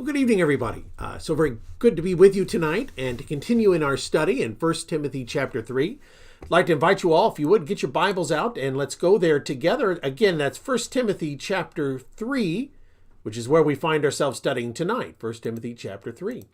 Well, good evening, everybody. So very good to be with you tonight and to continue in our study in 1 Timothy chapter 3. I'd like to invite you all, if you would, get your Bibles out and let's go there together. Again, that's 1 Timothy chapter 3, which is where we find ourselves studying tonight, 1 Timothy chapter 3.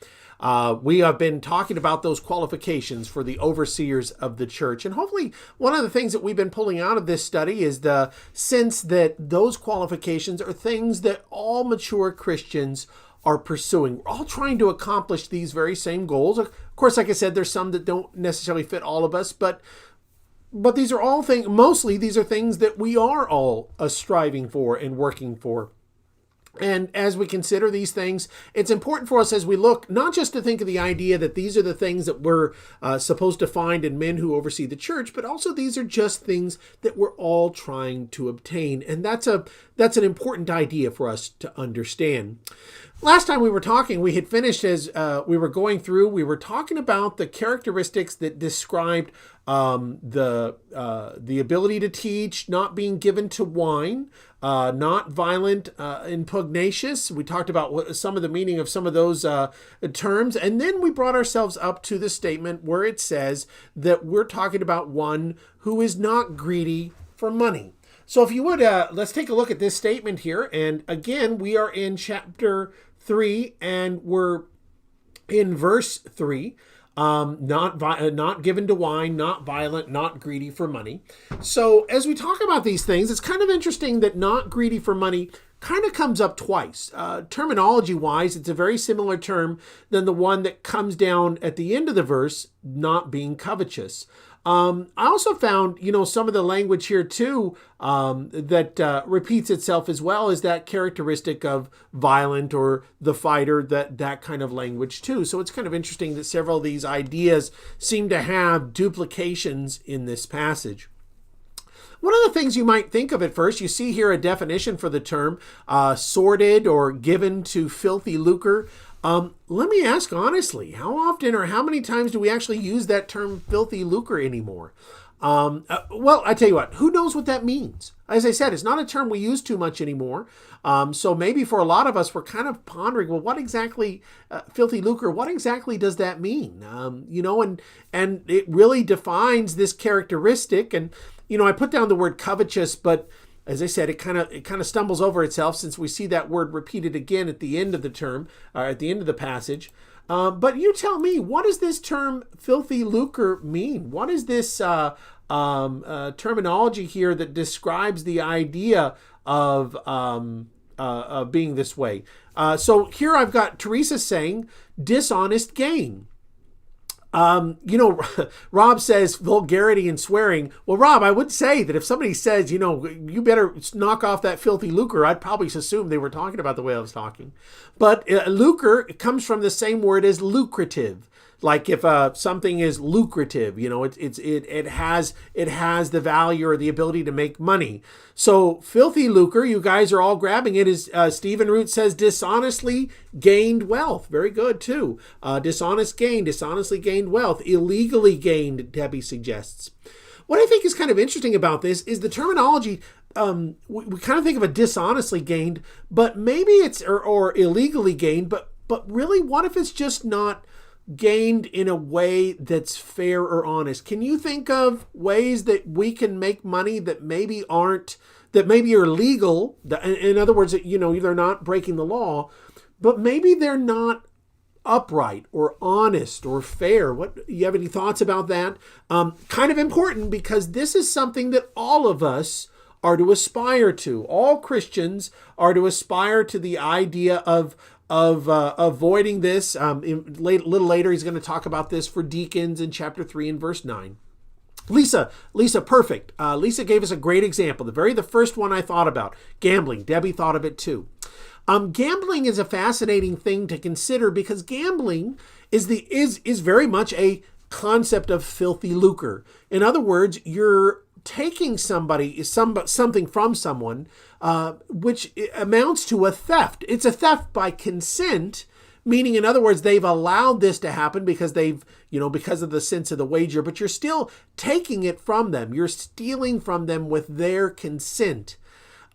We have been talking about those qualifications for the overseers of the church. And hopefully one of the things that we've been pulling out of this study is the sense that those qualifications are things that all mature Christians are pursuing. We're all trying to accomplish these very same goals. Of course, like I said, there's some that don't necessarily fit all of us, but these are all things, mostly these are things that we are all striving for and working for. And as we consider these things, it's important for us as we look, not just to think of the idea that these are the things that we're supposed to find in men who oversee the church, but also these are just things that we're all trying to obtain. And that's an important idea for us to understand. Last time we were talking, we had finished as we were going through, we were talking about the characteristics that described the ability to teach, not being given to wine, not violent and pugnacious. We talked about some of the meaning of some of those terms. And then we brought ourselves up to the statement where it says that we're talking about one who is not greedy for money. So if you would, let's take a look at this statement here. And again, we are in chapter 3 and we're in verse 3. Not given to wine, not violent, not greedy for money. So as we talk about these things, it's kind of interesting that not greedy for money kind of comes up twice. Terminology-wise, it's a very similar term than the one that comes down at the end of the verse, not being covetous. I also found, some of the language here too that repeats itself as well as that characteristic of violent or the fighter, that kind of language too. So it's kind of interesting that several of these ideas seem to have duplications in this passage. One of the things you might think of at first, you see here a definition for the term sordid or given to filthy lucre. Let me ask honestly, how often or how many times do we actually use that term filthy lucre anymore? Well, I tell you what, who knows what that means? As I said, it's not a term we use too much anymore. So maybe for a lot of us, we're kind of pondering, well, what exactly, filthy lucre, what exactly does that mean? And it really defines this characteristic. And, I put down the word covetous, but as I said, it kind of stumbles over itself since we see that word repeated again at the end of the term, at the end of the passage. But you tell me, what does this term filthy lucre mean? What is this terminology here that describes the idea of being this way? So here I've got Teresa saying dishonest gain. Rob says vulgarity and swearing. Well, Rob, I would say that if somebody says, you better knock off that filthy lucre, I'd probably assume they were talking about the way I was talking. But lucre comes from the same word as lucrative. Like if something is lucrative, it has the value or the ability to make money. So filthy lucre, you guys are all grabbing it. Is Stephen Root says dishonestly gained wealth. Very good too. Dishonestly gained wealth, illegally gained, Debbie suggests. What I think is kind of interesting about this is the terminology. We kind of think of a dishonestly gained, but maybe it's or illegally gained. But really, what if it's just not gained in a way that's fair or honest? Can you think of ways that we can make money that maybe are legal? In other words, they're not breaking the law, but maybe they're not upright or honest or fair. You have any thoughts about that? Kind of important because this is something that all of us are to aspire to. All Christians are to aspire to the idea of avoiding this. A little later, he's going to talk about this for deacons in chapter 3 and verse 9. Lisa, perfect. Lisa gave us a great example. The first one I thought about, gambling. Debbie thought of it too. Gambling is a fascinating thing to consider because gambling is very much a concept of filthy lucre. In other words, you're taking something from someone, which amounts to a theft. It's a theft by consent, meaning, in other words, they've allowed this to happen because because of the sense of the wager, but you're still taking it from them. You're stealing from them with their consent.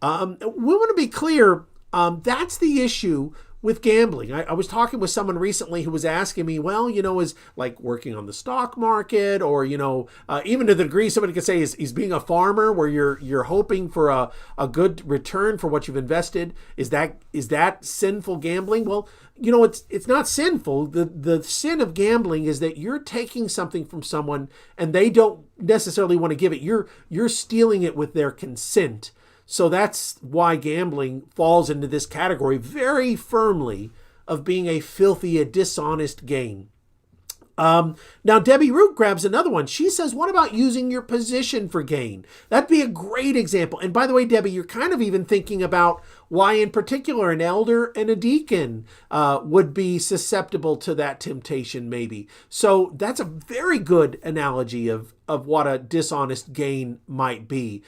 We want to be clear. That's the issue with gambling. I was talking with someone recently who was asking me, well, is like working on the stock market, or, even to the degree somebody could say is being a farmer where you're hoping for a good return for what you've invested. Is that sinful gambling? Well, it's not sinful. The sin of gambling is that you're taking something from someone and they don't necessarily want to give it. You're stealing it with their consent. So that's why gambling falls into this category very firmly of being a filthy, a dishonest gain. Now, Debbie Root grabs another one. She says, what about using your position for gain? That'd be a great example. And by the way, Debbie, you're kind of even thinking about why in particular an elder and a deacon would be susceptible to that temptation maybe. So that's a very good analogy of what a dishonest gain might be.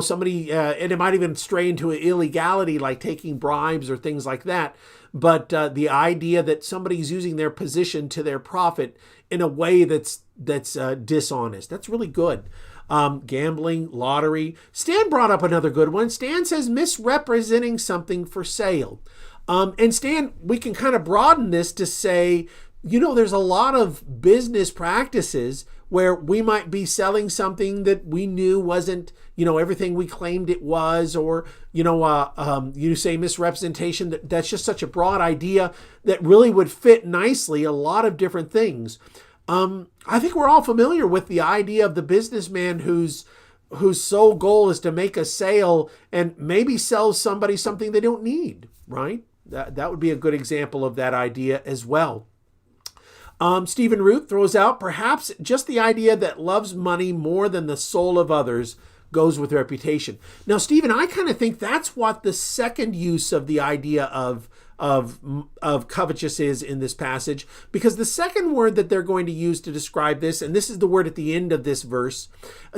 Somebody, and it might even stray into illegality like taking bribes or things like that. But the idea that somebody's using their position to their profit in a way that's dishonest, that's really good. Gambling, lottery. Stan brought up another good one. Stan says misrepresenting something for sale. And Stan, we can kind of broaden this to say, there's a lot of business practices where we might be selling something that we knew wasn't, everything we claimed it was, or, you say misrepresentation. That's just such a broad idea that really would fit nicely a lot of different things. I think we're all familiar with the idea of the businessman whose sole goal is to make a sale and maybe sell somebody something they don't need, right? That would be a good example of that idea as well. Stephen Root throws out perhaps just the idea that loves money more than the soul of others goes with reputation. Now, Stephen, I kind of think that's what the second use of the idea of covetous is in this passage, because the second word that they're going to use to describe this, and this is the word at the end of this verse,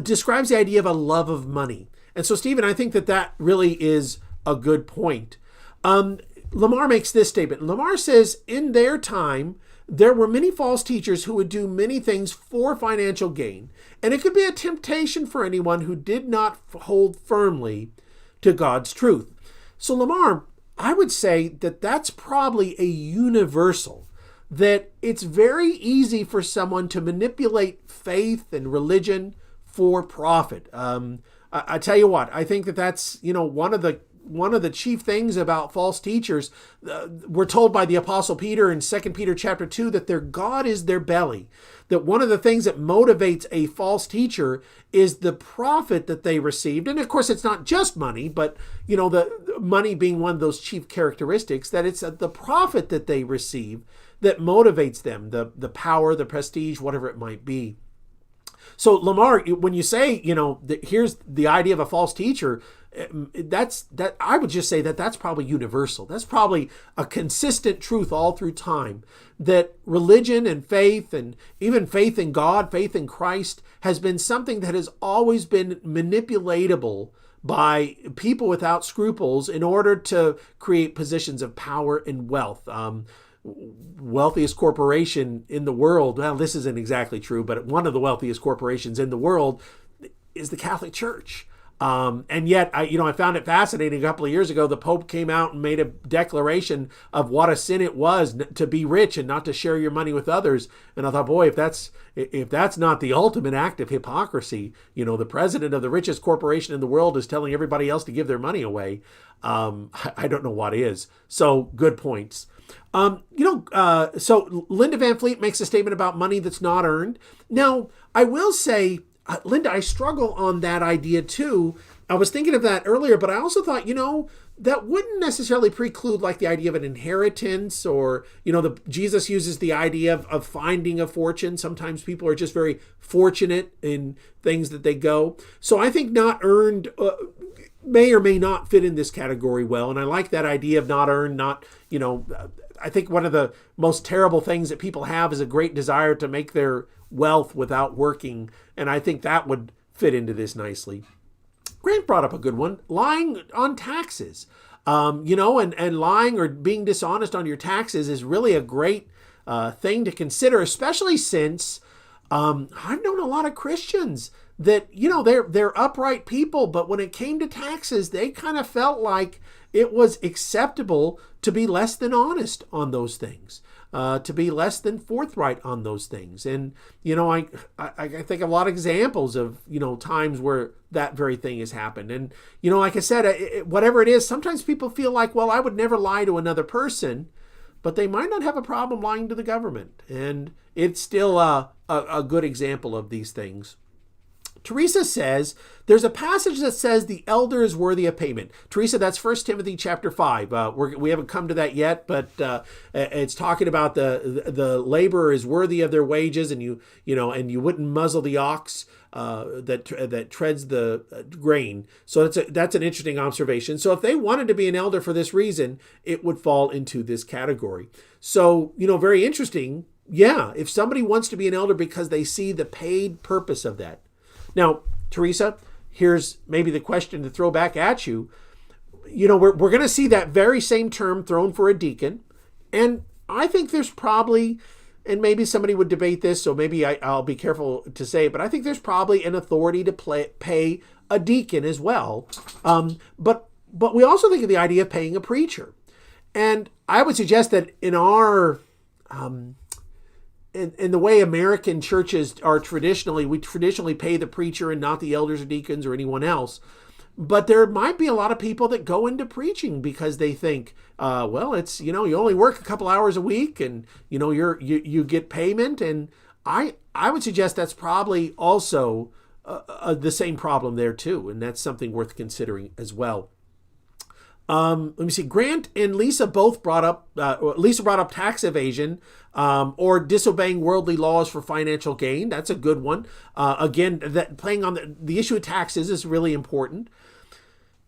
describes the idea of a love of money. And so, Stephen, I think that really is a good point. Lamar makes this statement. Lamar says, in their time, there were many false teachers who would do many things for financial gain, and it could be a temptation for anyone who did not hold firmly to God's truth. So Lamar, I would say that that's probably a universal, that it's very easy for someone to manipulate faith and religion for profit. I tell you what, I think that's one of the chief things about false teachers. We're told by the Apostle Peter in 2 Peter chapter 2 that their God is their belly. That one of the things that motivates a false teacher is the profit that they received. And of course, it's not just money, but the money being one of those chief characteristics, that it's the profit that they receive that motivates them, the power, the prestige, whatever it might be. So Lamar, when you say, here's the idea of a false teacher, I would just say that's probably universal. That's probably a consistent truth all through time, that religion and faith, and even faith in God, faith in Christ, has been something that has always been manipulatable by people without scruples in order to create positions of power and wealth. Wealthiest corporation in the world, well, this isn't exactly true, but one of the wealthiest corporations in the world is the Catholic Church. And yet, I found it fascinating. A couple of years ago, the Pope came out and made a declaration of what a sin it was to be rich and not to share your money with others. And I thought, boy, if that's not the ultimate act of hypocrisy, the president of the richest corporation in the world is telling everybody else to give their money away. I don't know what is. So good points. So Linda Van Fleet makes a statement about money that's not earned. Now, I will say, Linda, I struggle on that idea too. I was thinking of that earlier, but I also thought, that wouldn't necessarily preclude like the idea of an inheritance, or, Jesus uses the idea of finding a fortune. Sometimes people are just very fortunate in things that they go. So I think not earned may or may not fit in this category well. And I like that idea of not earned, I think one of the most terrible things that people have is a great desire to make their wealth without working. And I think that would fit into this nicely. Grant brought up a good one, lying on taxes. And lying or being dishonest on your taxes is really a great thing to consider, especially since I've known a lot of Christians that, they're upright people, but when it came to taxes, they kind of felt like it was acceptable to be less than honest on those things, to be less than forthright on those things. And, I think of a lot of examples of, times where that very thing has happened. And, like I said, whatever it is, sometimes people feel like, well, I would never lie to another person, but they might not have a problem lying to the government. And it's still a good example of these things. Teresa says, there's a passage that says the elder is worthy of payment. Teresa, that's 1 Timothy chapter 5. We haven't come to that yet, but it's talking about the laborer is worthy of their wages, and you wouldn't muzzle the ox that treads the grain. So that's an interesting observation. So if they wanted to be an elder for this reason, it would fall into this category. So, very interesting. Yeah, if somebody wants to be an elder because they see the paid purpose of that. Now, Teresa, here's maybe the question to throw back at you. We're going to see that very same term thrown for a deacon. And I think there's probably, and maybe somebody would debate this, so maybe I'll be careful to say it, but I think there's probably an authority to pay a deacon as well. But we also think of the idea of paying a preacher. And I would suggest that in our... in the way American churches are we traditionally pay the preacher and not the elders or deacons or anyone else. But there might be a lot of people that go into preaching because they think, it's, you only work a couple hours a week and, you get payment. And I would suggest that's probably also the same problem there too. And that's something worth considering as well. Let me see. Grant and Lisa both brought up, Lisa brought up tax evasion or disobeying worldly laws for financial gain. That's a good one. Again, that playing on the issue of taxes is really important.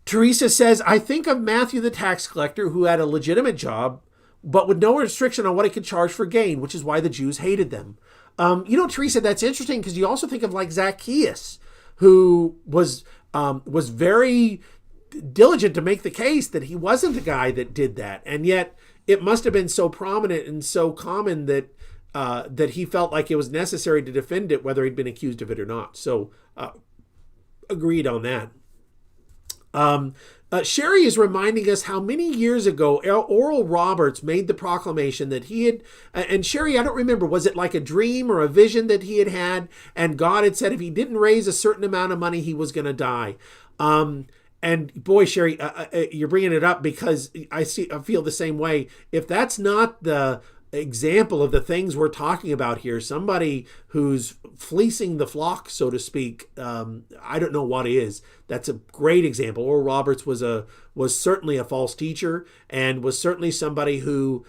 Teresa says, I think of Matthew the tax collector who had a legitimate job, but with no restriction on what he could charge for gain, which is why the Jews hated them. Teresa, that's interesting because you also think of like Zacchaeus, who was very diligent to make the case that he wasn't the guy that did that. And yet it must have been so prominent and so common that he felt like it was necessary to defend it, whether he'd been accused of it or not. So agreed on that. Sherry is reminding us how many years ago Oral Roberts made the proclamation that he had, and Sherry, I don't remember, was it like a dream or a vision that he had, and God had said if he didn't raise a certain amount of money, he was going to die. And boy, Sherry, you're bringing it up because I feel the same way. If that's not the example of the things we're talking about here, somebody who's fleecing the flock, so to speak, I don't know what is. That's a great example. Oral Roberts was certainly a false teacher and was certainly somebody who,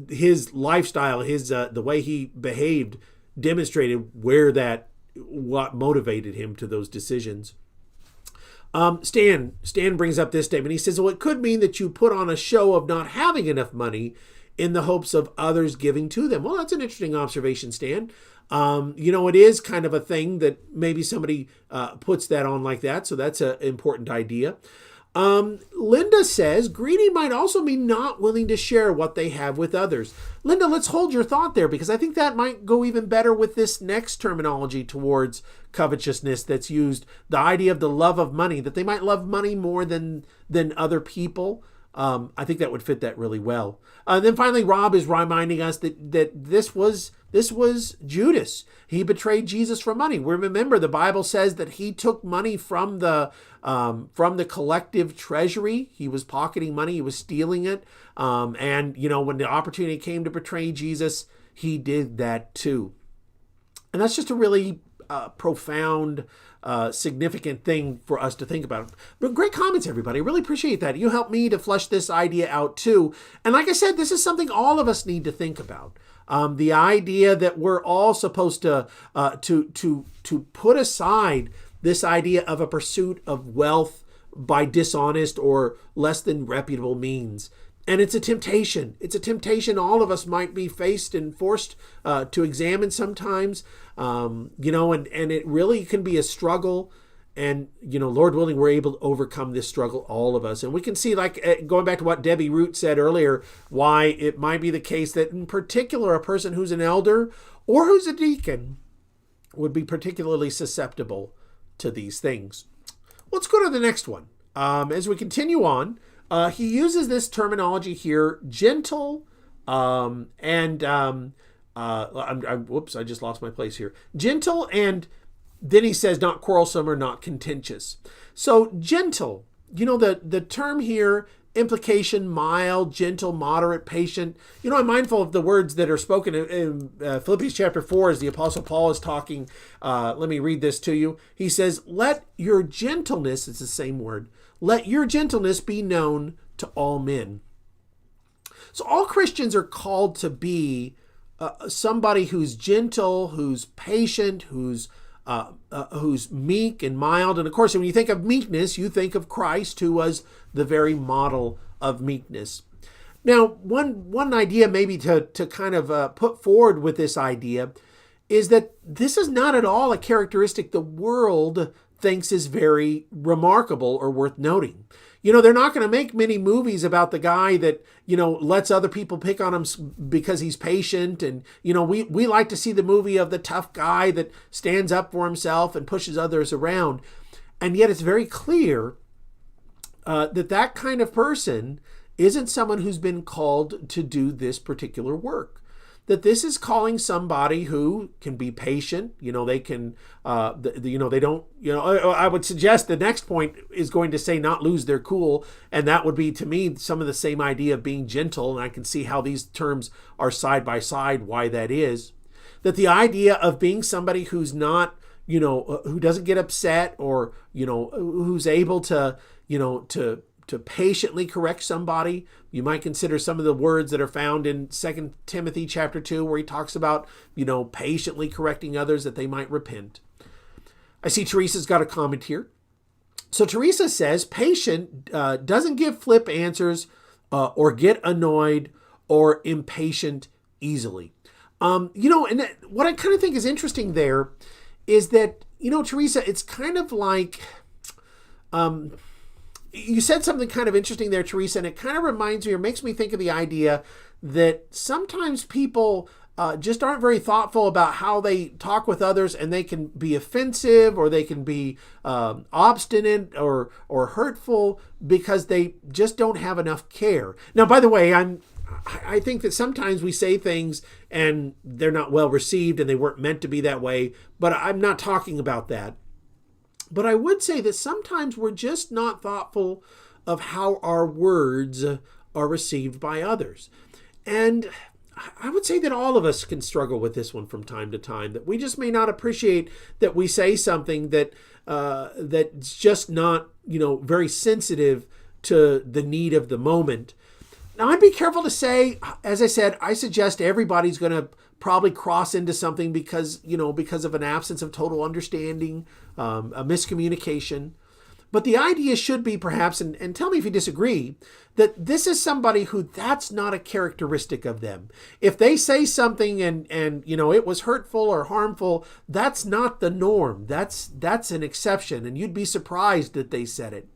his lifestyle, the way he behaved, demonstrated what motivated him to those decisions. Stan brings up this statement. He says, well, it could mean that you put on a show of not having enough money in the hopes of others giving to them. Well, that's an interesting observation, Stan. It is kind of a thing that maybe somebody puts that on like that. So that's an important idea. Linda says greedy might also mean not willing to share what they have with others. Linda, let's hold your thought there because I think that might go even better with this next terminology towards covetousness that's used, the idea of the love of money, that they might love money more than other people. I think that would fit that really well. And then finally, Rob is reminding us that this was Judas. He betrayed Jesus for money. We remember the Bible says that he took money from the collective treasury. He was pocketing money. He was stealing it. And when the opportunity came to betray Jesus, he did that too. And that's just a really profound, significant thing for us to think about. But great comments, everybody. I really appreciate that. You helped me to flesh this idea out too. And like I said, this is something all of us need to think about. The idea that we're all supposed to put aside this idea of a pursuit of wealth by dishonest or less than reputable means. And it's a temptation. It's a temptation all of us might be faced and forced to examine sometimes, and it really can be a struggle. And, Lord willing, we're able to overcome this struggle, all of us. And we can see, like, going back to what Debbie Root said earlier, why it might be the case that in particular, a person who's an elder or who's a deacon would be particularly susceptible to these things. Let's go to the next one. as we continue on, he uses this terminology here, gentle, whoops, I just lost my place here. Gentle, and then he says not quarrelsome or not contentious. So gentle, the term here, implication, mild, gentle, moderate, patient. I'm mindful of the words that are spoken in Philippians chapter 4 as the Apostle Paul is talking. Let me read this to you. He says, let your gentleness, it's the same word, let your gentleness be known to all men. So all Christians are called to be somebody who's gentle, who's patient, who's meek and mild. And of course, when you think of meekness, you think of Christ, who was the very model of meekness. Now, one idea maybe to kind of put forward with this idea is that this is not at all a characteristic the world thinks is very remarkable or worth noting. They're not going to make many movies about the guy that, lets other people pick on him because he's patient. And, we like to see the movie of the tough guy that stands up for himself and pushes others around. And yet it's very clear that kind of person isn't someone who's been called to do this particular work. That this is calling somebody who can be patient. They can, they don't, I would suggest the next point is going to say not lose their cool. And that would be, to me, some of the same idea of being gentle. And I can see how these terms are side by side, why that is. That the idea of being somebody who's not, who doesn't get upset, or, who's able to, to patiently correct somebody. You might consider some of the words that are found in 2 Timothy chapter 2, where he talks about, patiently correcting others that they might repent. I see Teresa's got a comment here. So Teresa says, patient doesn't give flip answers or get annoyed or impatient easily. And what I kind of think is interesting there is that, Teresa, it's kind of like, you said something kind of interesting there, Teresa, and it kind of reminds me or makes me think of the idea that sometimes people just aren't very thoughtful about how they talk with others, and they can be offensive, or they can be obstinate or hurtful because they just don't have enough care. Now, by the way, I think that sometimes we say things and they're not well received and they weren't meant to be that way, but I'm not talking about that. But I would say that sometimes we're just not thoughtful of how our words are received by others. And I would say that all of us can struggle with this one from time to time, that we just may not appreciate that we say something that's just not, very sensitive to the need of the moment. Now, I'd be careful to say, as I said, I suggest everybody's going to probably cross into something because of an absence of total understanding, a miscommunication. But the idea should be perhaps, and tell me if you disagree, that this is somebody who that's not a characteristic of them. If they say something and it was hurtful or harmful, that's not the norm. That's an exception, and you'd be surprised that they said it.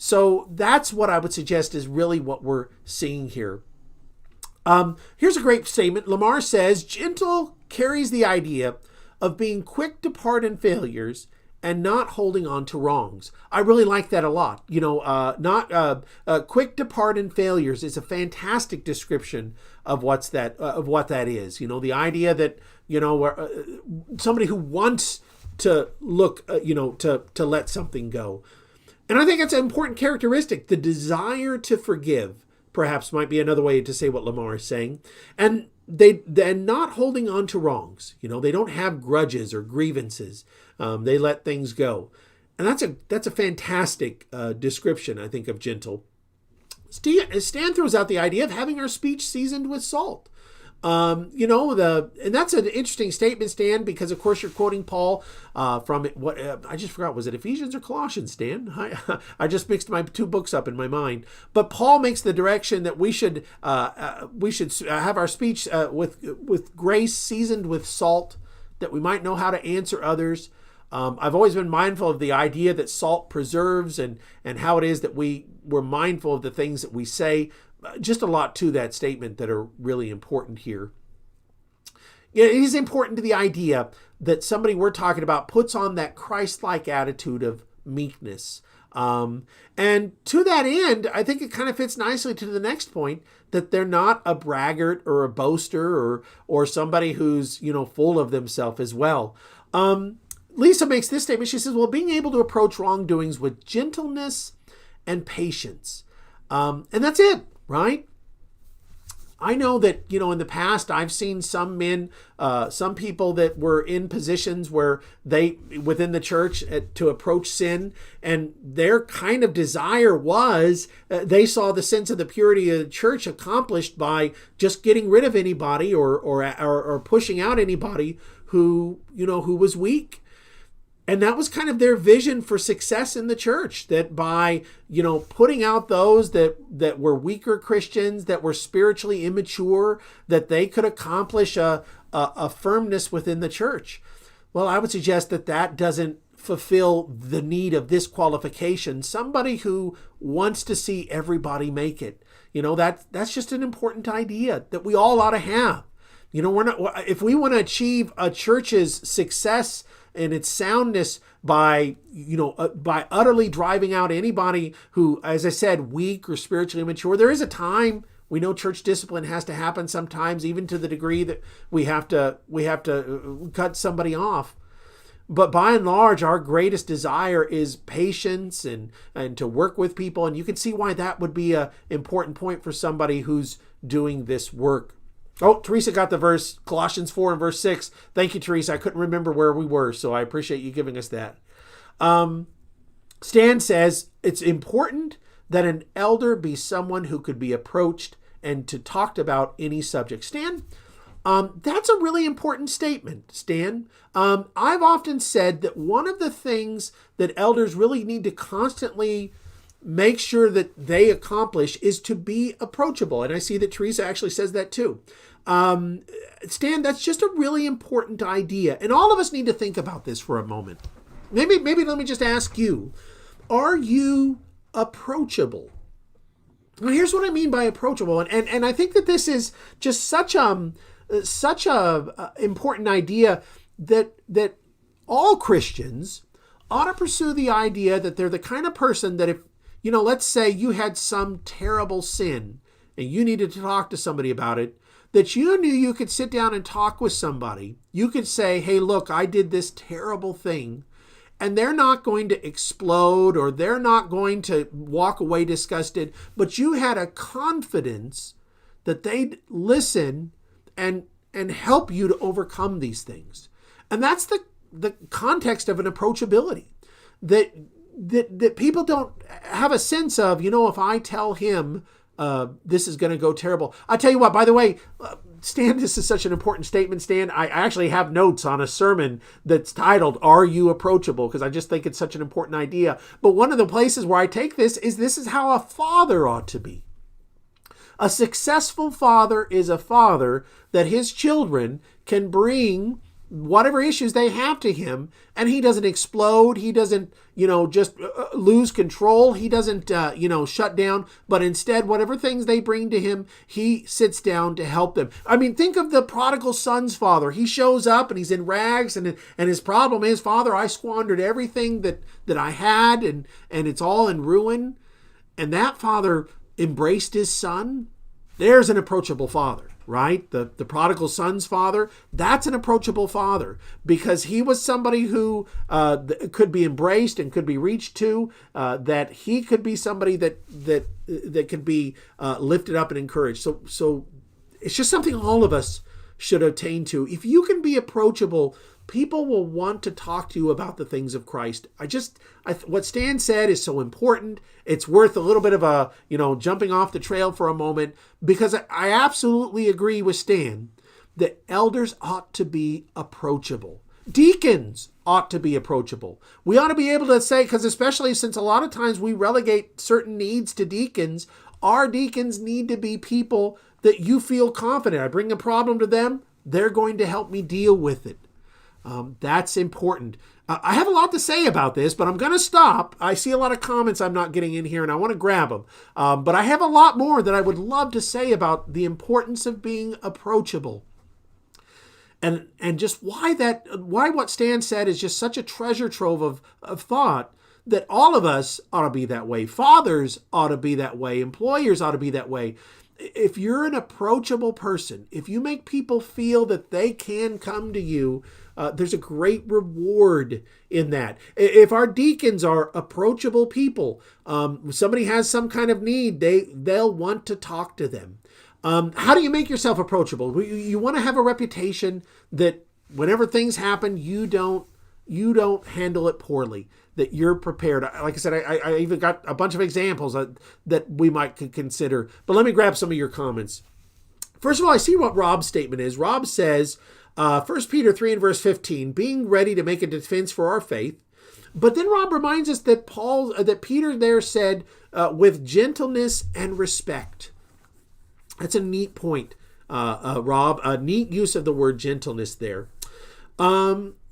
So that's what I would suggest is really what we're seeing here. Here's a great statement. Lamar says, gentle carries the idea of being quick to pardon failures and not holding on to wrongs. I really like that a lot. Quick to pardon failures is a fantastic description of what that is. The idea that, somebody who wants to look, to let something go. And I think it's an important characteristic. The desire to forgive, perhaps, might be another way to say what Lamar is saying. And they're not holding on to wrongs. They don't have grudges or grievances. They let things go. And that's a fantastic description, I think, of gentle. Stan throws out the idea of having our speech seasoned with salt. And that's an interesting statement, Stan, because of course you're quoting Paul from what I just forgot. Was it Ephesians or Colossians, Stan? I just mixed my two books up in my mind. But Paul makes the direction that we should have our speech with grace seasoned with salt, that we might know how to answer others. I've always been mindful of the idea that salt preserves, and how it is that we're mindful of the things that we say. Just a lot to that statement that are really important here. It is important to the idea that somebody we're talking about puts on that Christ-like attitude of meekness, And to that end, I think it kind of fits nicely to the next point, that they're not a braggart or a boaster or somebody who's, full of themselves as well. Lisa makes this statement. She says, well, being able to approach wrongdoings with gentleness and patience. And that's it, right? I know that, in the past, I've seen some men, some people that were in positions where within the church, to approach sin, and their kind of desire was, they saw the sense of the purity of the church accomplished by just getting rid of anybody or pushing out anybody who was weak. And that was kind of their vision for success in the church, that by, putting out those that were weaker Christians, that were spiritually immature, that they could accomplish a firmness within the church. Well, I would suggest that doesn't fulfill the need of this qualification. Somebody who wants to see everybody make it. That's just an important idea that we all ought to have. If we want to achieve a church's success and its soundness by utterly driving out anybody who, as I said, weak or spiritually immature. There is a time, we know church discipline has to happen sometimes, even to the degree that we have to cut somebody off. But by and large, our greatest desire is patience and to work with people. And you can see why that would be an important point for somebody who's doing this work. Oh, Teresa got the verse, Colossians 4 and verse 6. Thank you, Teresa. I couldn't remember where we were, so I appreciate you giving us that. Stan says, it's important that an elder be someone who could be approached and to talk about any subject. Stan, that's a really important statement, Stan. I've often said that one of the things that elders really need to constantly make sure that they accomplish is to be approachable. And I see that Teresa actually says that too. Stan, that's just a really important idea. And all of us need to think about this for a moment. Maybe let me just ask you, are you approachable? Well, here's what I mean by approachable. And I think that this is just such a important idea that all Christians ought to pursue the idea that they're the kind of person that if, let's say you had some terrible sin and you needed to talk to somebody about it, that you knew you could sit down and talk with somebody. You could say, hey, look, I did this terrible thing. And they're not going to explode or they're not going to walk away disgusted, but you had a confidence that they'd listen and help you to overcome these things. And that's the context of an approachability, that people don't have a sense of, if I tell him this is going to go terrible. I tell you what, by the way, Stan, this is such an important statement, Stan. I actually have notes on a sermon that's titled, Are You Approachable? Because I just think it's such an important idea. But one of the places where I take this is how a father ought to be. A successful father is a father that his children can bring whatever issues they have to him, and he doesn't explode. He doesn't, just lose control. He doesn't, shut down, but instead, whatever things they bring to him, he sits down to help them. I mean, think of the prodigal son's father. He shows up and he's in rags, and his problem is, Father, I squandered everything that I had, and it's all in ruin. And that father embraced his son. There's an approachable father, right? The prodigal son's father, that's an approachable father because he was somebody who could be embraced and could be reached to, that he could be somebody that could be lifted up and encouraged. So it's just something all of us should attain to. If you can be approachable, people will want to talk to you about the things of Christ. What Stan said is so important. It's worth a little bit of a, jumping off the trail for a moment, because I absolutely agree with Stan that elders ought to be approachable. Deacons ought to be approachable. We ought to be able to say, because especially since a lot of times we relegate certain needs to deacons, our deacons need to be people that you feel confident. I bring a problem to them, they're going to help me deal with it. That's important. I have a lot to say about this, but I'm going to stop. I see a lot of comments I'm not getting in here, and I want to grab them. But I have a lot more that I would love to say about the importance of being approachable. And just why what Stan said is just such a treasure trove of thought, that all of us ought to be that way. Fathers ought to be that way. Employers ought to be that way. If you're an approachable person, if you make people feel that they can come to you, there's a great reward in that. If our deacons are approachable people, somebody has some kind of need, they'll want to talk to them. How do you make yourself approachable? You want to have a reputation that whenever things happen, you don't handle it poorly, that you're prepared. Like I said, I even got a bunch of examples that we might consider. But let me grab some of your comments. First of all, I see what Rob's statement is. Rob says, 1 Peter 3 and verse 15, being ready to make a defense for our faith. But then Rob reminds us that Peter there said, with gentleness and respect. That's a neat point, Rob. A neat use of the word gentleness there.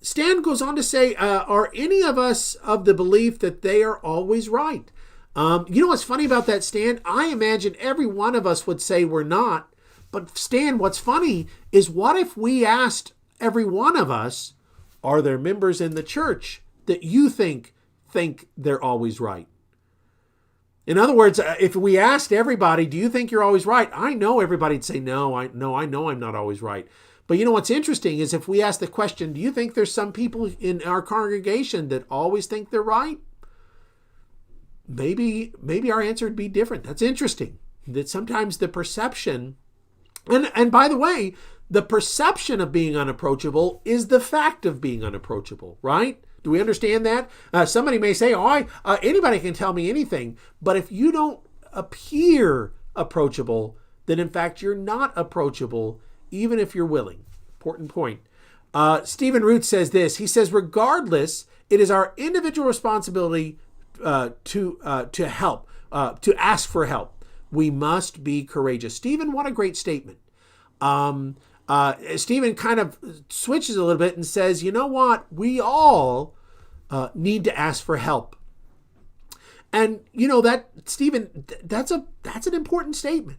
Stan goes on to say, are any of us of the belief that they are always right? You know what's funny about that, Stan? I imagine every one of us would say we're not. But Stan, what's funny is what if we asked every one of us, are there members in the church that you think they're always right? In other words, if we asked everybody, do you think you're always right? I know everybody'd say, no, I know I'm not always right. But you know what's interesting is if we ask the question, do you think there's some people in our congregation that always think they're right? Maybe our answer would be different. That's interesting. That sometimes the perception, and by the way, the perception of being unapproachable is the fact of being unapproachable, right? Do we understand that? Somebody may say, anybody can tell me anything. But if you don't appear approachable, then in fact you're not approachable, even if you're willing. Important point. Stephen Root says this. He says, regardless, it is our individual responsibility to help, to ask for help. We must be courageous. Stephen, what a great statement. Stephen kind of switches a little bit and says, you know what? We all need to ask for help. And you know that, Stephen, that's an important statement.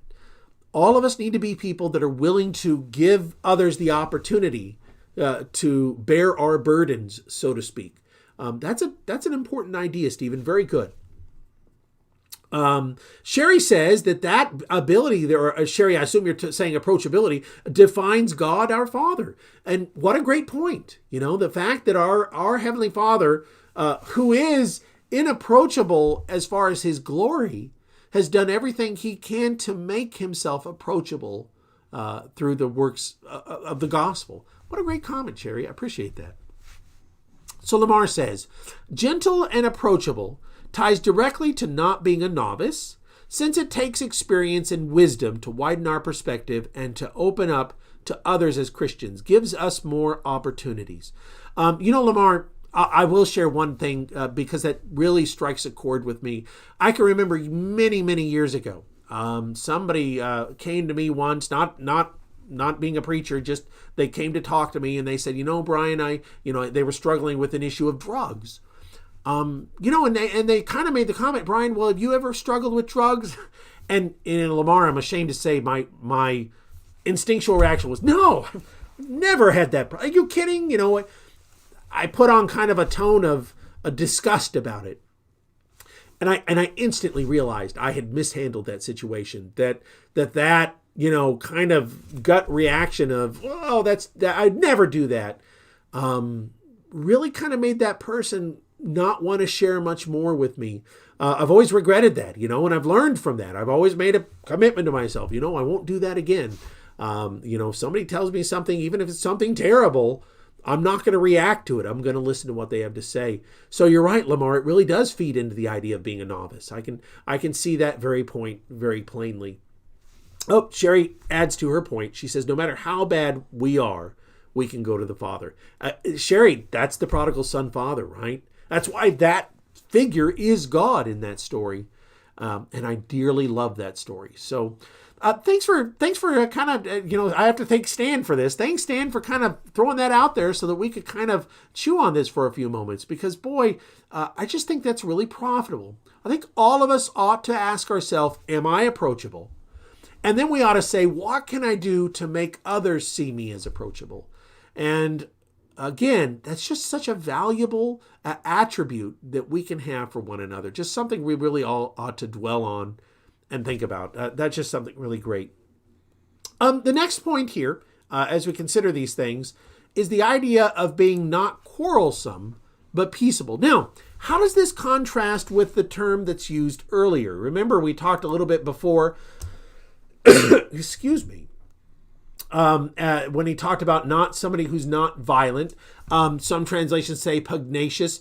All of us need to be people that are willing to give others the opportunity to bear our burdens, so to speak. That's an important idea, Stephen. Very good. Sherry says that ability there, or Sherry, I assume you're saying approachability, defines God our Father. And what a great point. You know, the fact that our Heavenly Father, who is inapproachable as far as his glory, has done everything he can to make himself approachable through the works of the gospel. What a great comment, Sherry. I appreciate that. So Lamar says, gentle and approachable ties directly to not being a novice, since it takes experience and wisdom to widen our perspective and to open up to others as Christians, gives us more opportunities. You know, Lamar, I will share one thing because that really strikes a chord with me. I can remember many, many years ago, somebody came to me once, not being a preacher, just they came to talk to me and they said, you know, Brian, they were struggling with an issue of drugs. And they kind of made the comment, Brian, well, have you ever struggled with drugs? And in Lamar, I'm ashamed to say my instinctual reaction was, no, I've never had that. Are you kidding? You know, I put on kind of a tone of a disgust about it. And I instantly realized I had mishandled that situation, that kind of gut reaction of, I'd never do that. Really kind of made that person not want to share much more with me. I've always regretted that, and I've learned from that. I've always made a commitment to myself, I won't do that again. If somebody tells me something, even if it's something terrible, I'm not going to react to it. I'm going to listen to what they have to say. So you're right, Lamar, it really does feed into the idea of being a novice. I can see that very point very plainly. Oh, Sherry adds to her point. She says, no matter how bad we are, we can go to the Father. Sherry, that's the prodigal son father, right? That's why that figure is God in that story. And I dearly love that story. So thanks for kind of, I have to thank Stan for this. Thanks, Stan, for kind of throwing that out there so that we could kind of chew on this for a few moments. Because, boy, I just think that's really profitable. I think all of us ought to ask ourselves, am I approachable? And then we ought to say, what can I do to make others see me as approachable? And again, that's just such a valuable attribute that we can have for one another. Just something we really all ought to dwell on and think about. That's just something really great. The next point here, as we consider these things, is the idea of being not quarrelsome, but peaceable. Now, how does this contrast with the term that's used earlier? Remember, we talked a little bit before, excuse me, when he talked about not somebody who's not violent. Some translations say pugnacious,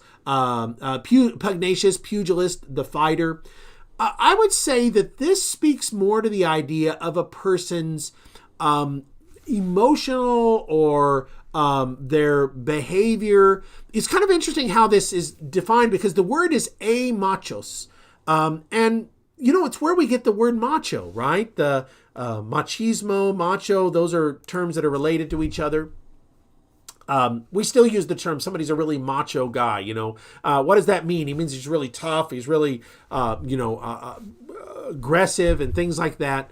pugilist, the fighter. I would say that this speaks more to the idea of a person's emotional or their behavior. It's kind of interesting how this is defined because the word is amachos. And, it's where we get the word macho, right? The machismo, macho, those are terms that are related to each other. We still use the term, somebody's a really macho guy, What does that mean? He means he's really tough. He's really, aggressive and things like that.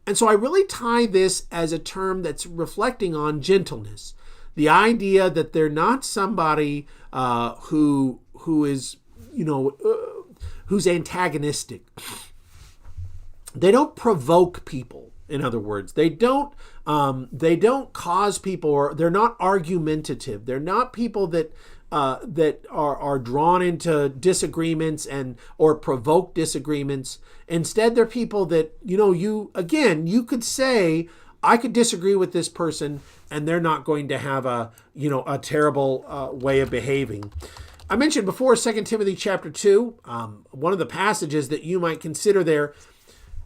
And so I really tie this as a term that's reflecting on gentleness. The idea that they're not somebody who is, who's antagonistic. They don't provoke people. In other words, they don't cause people, or they're not argumentative. They're not people that are drawn into disagreements or provoke disagreements. Instead, they're people that, you could say, I could disagree with this person and they're not going to have a terrible way of behaving. I mentioned before 2 Timothy chapter 2, one of the passages that you might consider there,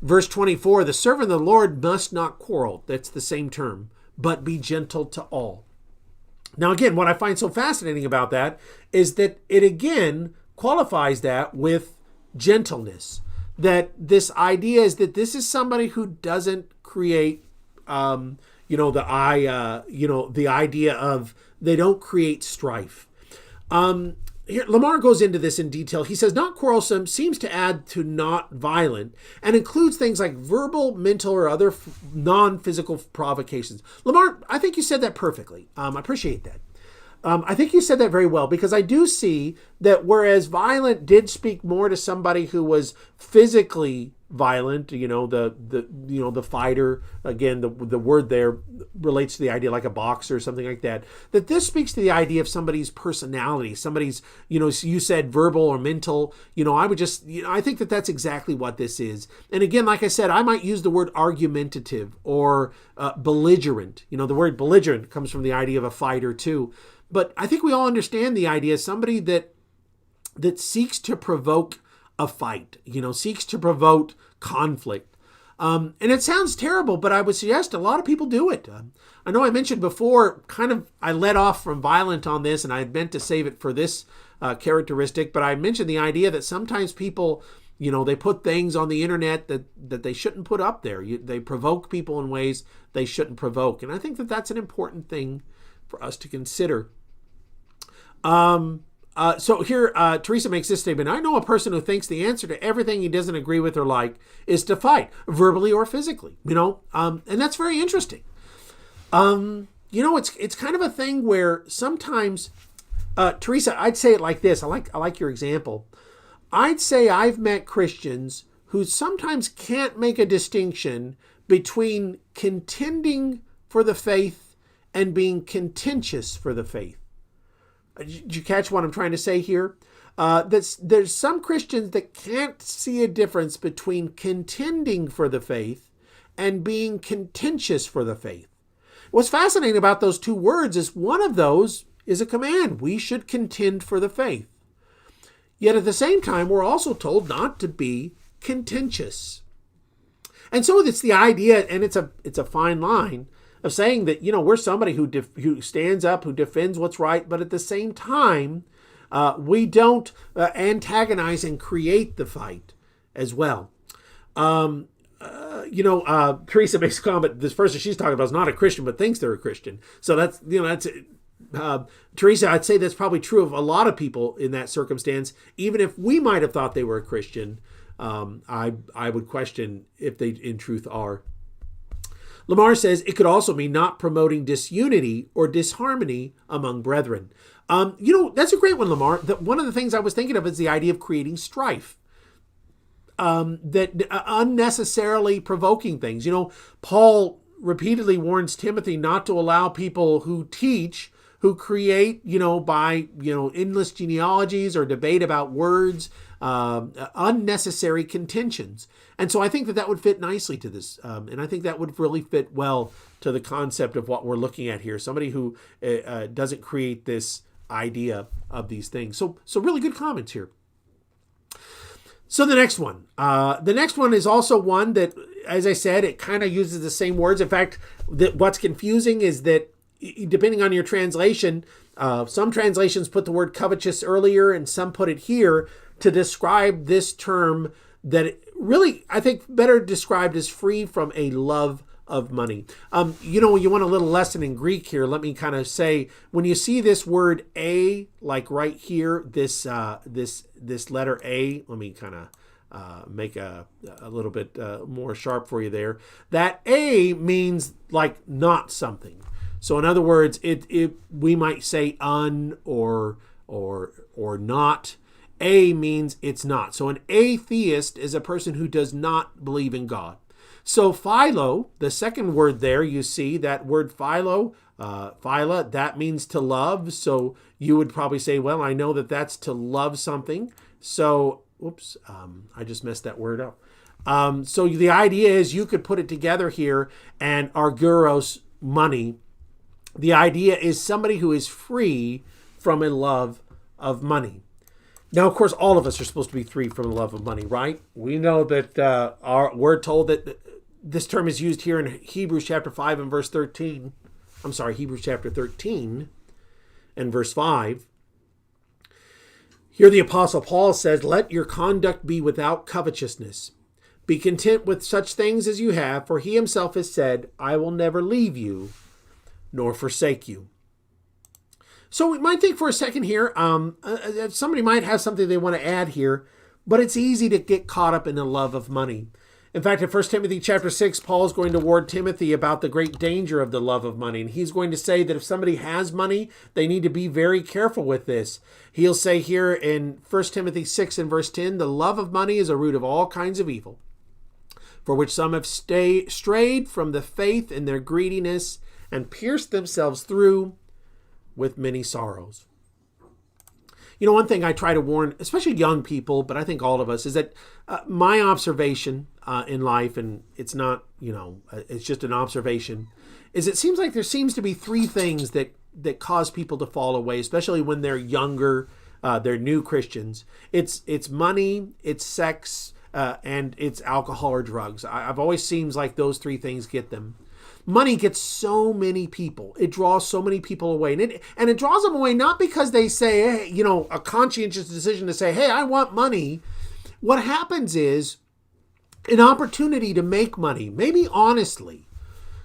verse 24, the servant of the Lord must not quarrel. That's the same term, but be gentle to all. Now, again, what I find so fascinating about that is that it again qualifies that with gentleness. That this idea is that this is somebody who doesn't create, the idea of they don't create strife. Here, Lamar goes into this in detail. He says, not quarrelsome seems to add to not violent and includes things like verbal, mental, or other non-physical provocations. Lamar, I think you said that perfectly. I appreciate that. I think you said that very well, because I do see that whereas violent did speak more to somebody who was physically violent, the fighter, again, the word there relates to the idea like a boxer or something like that, that this speaks to the idea of somebody's personality, somebody's, you said verbal or mental, I think that that's exactly what this is. And again, like I said, I might use the word argumentative or belligerent. The word belligerent comes from the idea of a fighter too. But I think we all understand the idea of somebody that seeks to provoke a fight, seeks to provoke conflict. And it sounds terrible, but I would suggest a lot of people do it. I know I mentioned before, I let off from violent on this, and I had meant to save it for this characteristic, but I mentioned the idea that sometimes people, they put things on the internet that they shouldn't put up there. They provoke people in ways they shouldn't provoke. And I think that that's an important thing for us to consider. So here, Teresa makes this statement. I know a person who thinks the answer to everything he doesn't agree with or like is to fight, verbally or physically, and that's very interesting. It's kind of a thing where sometimes, Teresa, I'd say it like this. I like your example. I'd say I've met Christians who sometimes can't make a distinction between contending for the faith and being contentious for the faith. Did you catch what I'm trying to say here? There's some Christians that can't see a difference between contending for the faith and being contentious for the faith. What's fascinating about those two words is one of those is a command. We should contend for the faith. Yet at the same time, we're also told not to be contentious. And so it's the idea, and it's a fine line, of saying that, we're somebody who stands up, who defends what's right, but at the same time, we don't antagonize and create the fight as well. Teresa makes a comment, this person she's talking about is not a Christian, but thinks they're a Christian. So that's Teresa, I'd say that's probably true of a lot of people in that circumstance. Even if we might have thought they were a Christian, I would question if they in truth are. Lamar says it could also mean not promoting disunity or disharmony among brethren. That's a great one, Lamar. One of the things I was thinking of is the idea of creating strife. That unnecessarily provoking things. Paul repeatedly warns Timothy not to allow people who teach, who create, by, endless genealogies or debate about words, unnecessary contentions. And so I think that would fit nicely to this. And I think that would really fit well to the concept of what we're looking at here. Somebody who doesn't create this idea of these things. So really good comments here. So the next one is also one that, as I said, it kind of uses the same words. In fact, what's confusing is that depending on your translation, some translations put the word covetous earlier and some put it here to describe this term that really, I think, better described as free from a love of money. You want a little lesson in Greek here. Let me kind of say, when you see this word a, like right here, this letter a, let me kind of make a little bit more sharp for you there. That a means like not something. So in other words, we might say un or not. A means it's not. So an atheist is a person who does not believe in God. So philo, the second word there, you see that word philo, phila, that means to love. So you would probably say, well, I know that that's to love something. So, I just messed that word up. So the idea is you could put it together here, and argyros, money. The idea is somebody who is free from a love of money. Now, of course, all of us are supposed to be free from the love of money, right? We know that we're told that this term is used here in Hebrews chapter 5 and verse 13. I'm sorry, Hebrews chapter 13 and verse 5. Here the Apostle Paul says, "Let your conduct be without covetousness. Be content with such things as you have, for he himself has said, I will never leave you nor forsake you." So we might think for a second here, somebody might have something they want to add here, but it's easy to get caught up in the love of money. In fact, in 1 Timothy chapter 6, Paul is going to warn Timothy about the great danger of the love of money. And he's going to say that if somebody has money, they need to be very careful with this. He'll say here in 1 Timothy 6 and verse 10, "The love of money is a root of all kinds of evil, for which some have strayed from the faith in their greediness and pierced themselves through with many sorrows." One thing I try to warn, especially young people, but I think all of us, is that my observation in life, and it's not, it's just an observation, is it seems like there seems to be three things that cause people to fall away, especially when they're younger, they're new Christians. It's money, it's sex, and it's alcohol or drugs. I've always seems like those three things get them. Money gets so many people. It draws so many people away. And it draws them away not because they say, hey, a conscientious decision to say, hey, I want money. What happens is an opportunity to make money, maybe honestly,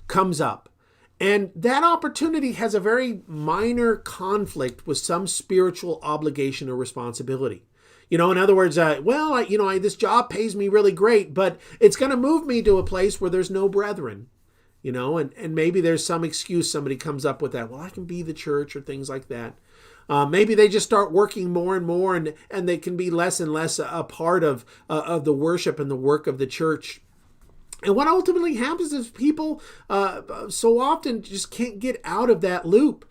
comes up. And that opportunity has a very minor conflict with some spiritual obligation or responsibility. In other words, this job pays me really great, but it's going to move me to a place where there's no brethren. And maybe there's some excuse somebody comes up with that. Well, I can be the church or things like that. Maybe they just start working more and more and they can be less and less a part of the worship and the work of the church. And what ultimately happens is people so often just can't get out of that loop.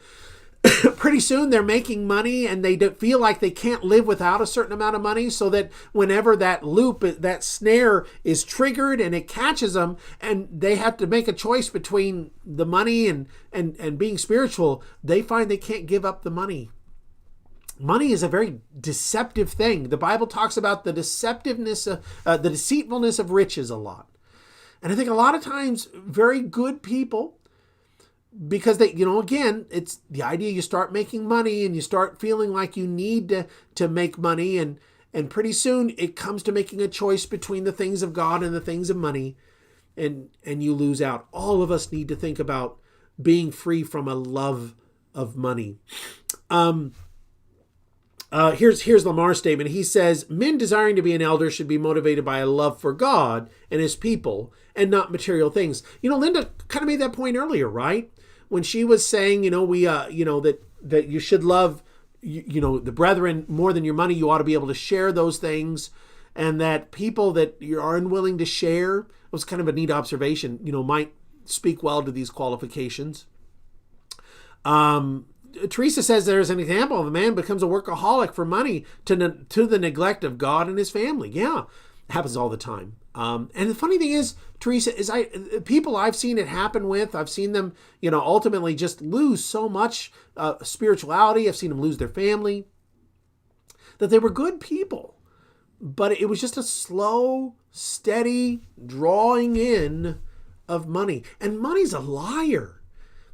Pretty soon they're making money and they feel like they can't live without a certain amount of money, so that whenever that loop, that snare is triggered and it catches them and they have to make a choice between the money and being spiritual, they find they can't give up the money. Money is a very deceptive thing. The Bible talks about the deceitfulness of riches a lot. And I think a lot of times very good people, because they, again, it's the idea you start making money and you start feeling like you need to make money. And pretty soon it comes to making a choice between the things of God and the things of money. And you lose out. All of us need to think about being free from a love of money. Here's Lamar's statement. He says, men desiring to be an elder should be motivated by a love for God and his people and not material things. Linda kind of made that point earlier, right? When she was saying, that you should love, the brethren more than your money. You ought to be able to share those things, and that people that you are unwilling to share, it was kind of a neat observation, might speak well to these qualifications. Teresa says there's an example of a man becomes a workaholic for money to the neglect of God and his family. Yeah, it happens all the time. And the funny thing is, Teresa, is people I've seen it happen with, I've seen them, ultimately just lose so much spirituality. I've seen them lose their family, that they were good people, but it was just a slow, steady drawing in of money. And money's a liar.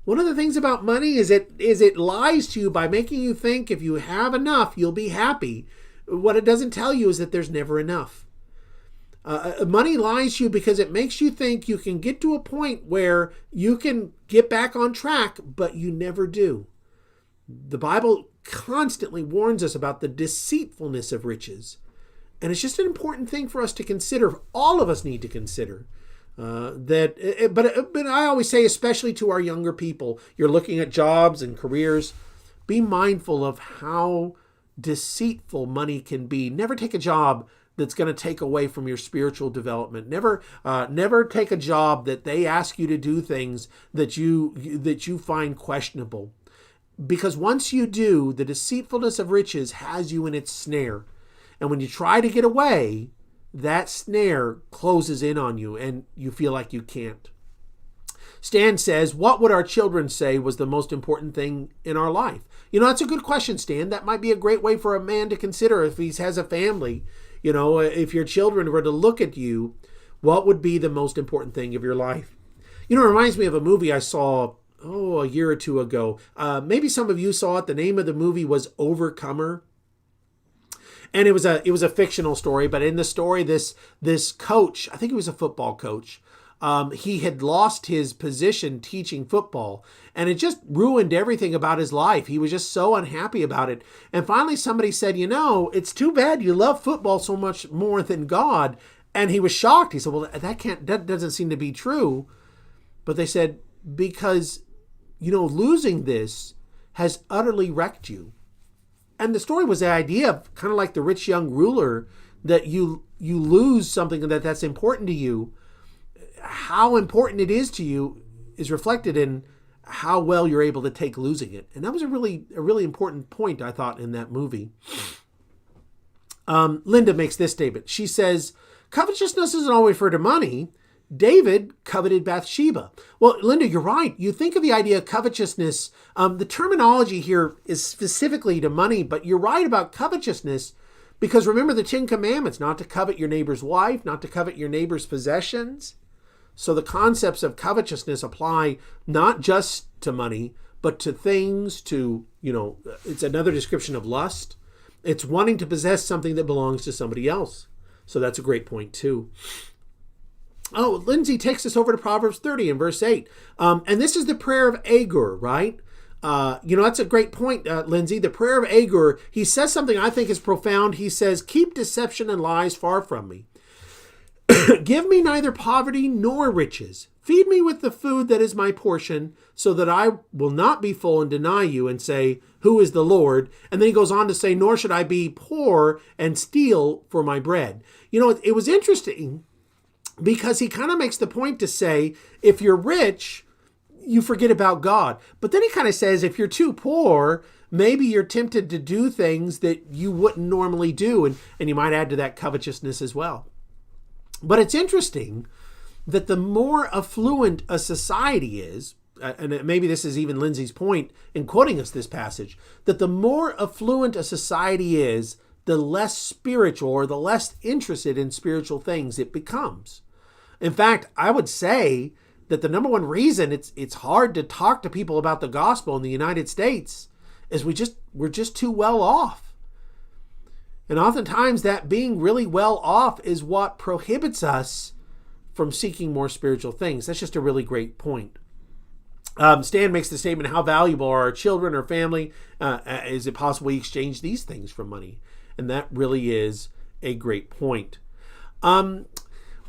One of the things about money is it lies to you by making you think if you have enough, you'll be happy. What it doesn't tell you is that there's never enough. Money lies to you because it makes you think you can get to a point where you can get back on track, but you never do. The Bible constantly warns us about the deceitfulness of riches. And it's just an important thing for us to consider. All of us need to consider. But I always say, especially to our younger people, you're looking at jobs and careers, be mindful of how deceitful money can be. Never take a job that's going to take away from your spiritual development. Never take a job that they ask you to do things that you find questionable. Because once you do, the deceitfulness of riches has you in its snare. And when you try to get away, that snare closes in on you and you feel like you can't. Stan says, what would our children say was the most important thing in our life? That's a good question, Stan. That might be a great way for a man to consider if he has a family. If your children were to look at you, what would be the most important thing of your life? It reminds me of a movie I saw, a year or two ago. Maybe some of you saw it. The name of the movie was Overcomer. And it was a fictional story, but in the story, this coach, I think he was a football coach, he had lost his position teaching football, and it just ruined everything about his life. He was just so unhappy about it. And finally somebody said, it's too bad you love football so much more than God. And he was shocked. He said, well, that doesn't seem to be true. But they said, because, losing this has utterly wrecked you. And the story was the idea of kind of like the rich young ruler, that you lose something that's important to you. How important it is to you is reflected in how well you're able to take losing it. And that was a really important point, I thought, in that movie. Linda makes this statement. She says, covetousness doesn't always refer to money. David coveted Bathsheba. Well, Linda, you're right. You think of the idea of covetousness. The terminology here is specifically to money, but you're right about covetousness because remember the 10 Commandments, not to covet your neighbor's wife, not to covet your neighbor's possessions. So the concepts of covetousness apply not just to money, but to things, it's another description of lust. It's wanting to possess something that belongs to somebody else. So that's a great point too. Oh, Lindsay takes us over to Proverbs 30 and verse 8. And this is the prayer of Agur, right? That's a great point, Lindsay. The prayer of Agur, he says something I think is profound. He says, keep deception and lies far from me. Give me neither poverty nor riches. Feed me with the food that is my portion, so that I will not be full and deny you and say, who is the Lord? And then he goes on to say, nor should I be poor and steal for my bread. It was interesting because he kind of makes the point to say, if you're rich, you forget about God. But then he kind of says, if you're too poor, maybe you're tempted to do things that you wouldn't normally do. And you might add to that covetousness as well. But it's interesting that the more affluent a society is, and maybe this is even Lindsay's point in quoting us this passage, that the more affluent a society is, the less spiritual or the less interested in spiritual things it becomes. In fact, I would say that the number one reason it's hard to talk to people about the gospel in the United States is we're just too well off. And oftentimes that being really well off is what prohibits us from seeking more spiritual things. That's just a really great point. Stan makes the statement, how valuable are our children or family? Is it possible we exchange these things for money? And that really is a great point.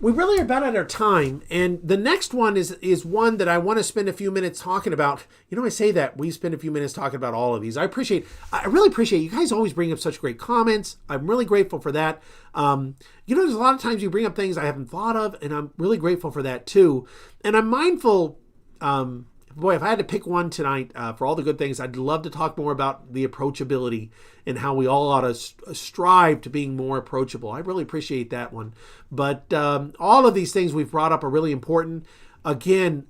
We really are about at our time. And the next one is one that I want to spend a few minutes talking about. I say that we spend a few minutes talking about all of these. I really appreciate you guys always bring up such great comments. I'm really grateful for that. There's a lot of times you bring up things I haven't thought of, and I'm really grateful for that too. And I'm mindful, if I had to pick one tonight for all the good things, I'd love to talk more about the approachability and how we all ought to strive to being more approachable. I really appreciate that one. But all of these things we've brought up are really important. Again,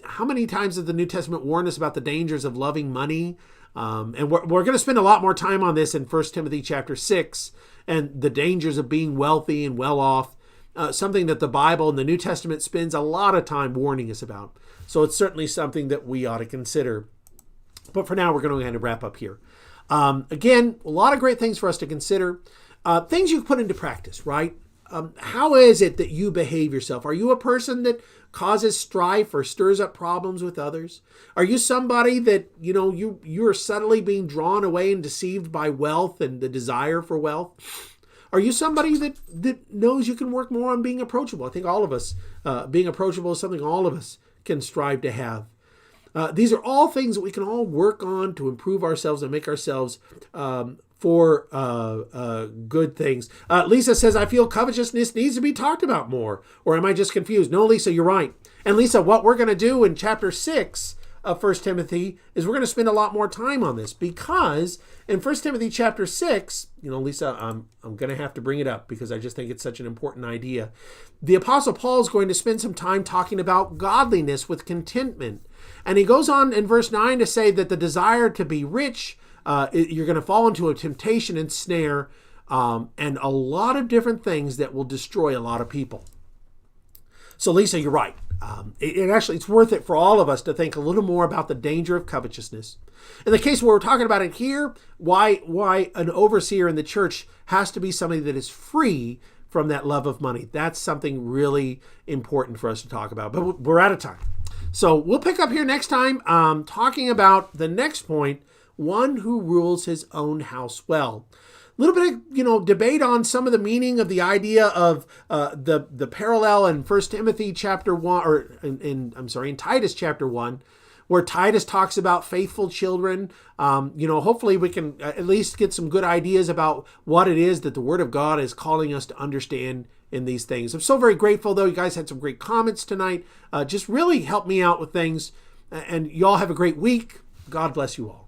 how many times does the New Testament warn us about the dangers of loving money? And we're going to spend a lot more time on this in 1 Timothy chapter 6 and the dangers of being wealthy and well off. Something that the Bible and the New Testament spends a lot of time warning us about. So it's certainly something that we ought to consider. But for now, we're going to kind of wrap up here. Again, a lot of great things for us to consider. Things you put into practice, right? How is it that you behave yourself? Are you a person that causes strife or stirs up problems with others? Are you somebody that, you are subtly being drawn away and deceived by wealth and the desire for wealth? Are you somebody that knows you can work more on being approachable? I think all of us, being approachable is something all of us can strive to have. These are all things that we can all work on to improve ourselves and make ourselves for good things. Lisa says, I feel covetousness needs to be talked about more. Or am I just confused? No, Lisa, you're right. And Lisa, what we're going to do in chapter 6 of 1 Timothy is we're going to spend a lot more time on this, because in 1 Timothy chapter 6, Lisa, I'm going to have to bring it up because I just think it's such an important idea. The Apostle Paul is going to spend some time talking about godliness with contentment. And he goes on in verse 9 to say that the desire to be rich, you're going to fall into a temptation and snare, and a lot of different things that will destroy a lot of people. So Lisa, you're right. It's worth it for all of us to think a little more about the danger of covetousness. In the case where we're talking about it here, why an overseer in the church has to be somebody that is free from that love of money. That's something really important for us to talk about. But we're out of time. So we'll pick up here next time talking about the next point, one who rules his own house well. A little bit of, debate on some of the meaning of the idea of the parallel in 1 Timothy chapter 1, or in Titus chapter 1, where Titus talks about faithful children. Hopefully we can at least get some good ideas about what it is that the Word of God is calling us to understand in these things. I'm so very grateful, though. You guys had some great comments tonight. Just really helped me out with things. And y'all have a great week. God bless you all.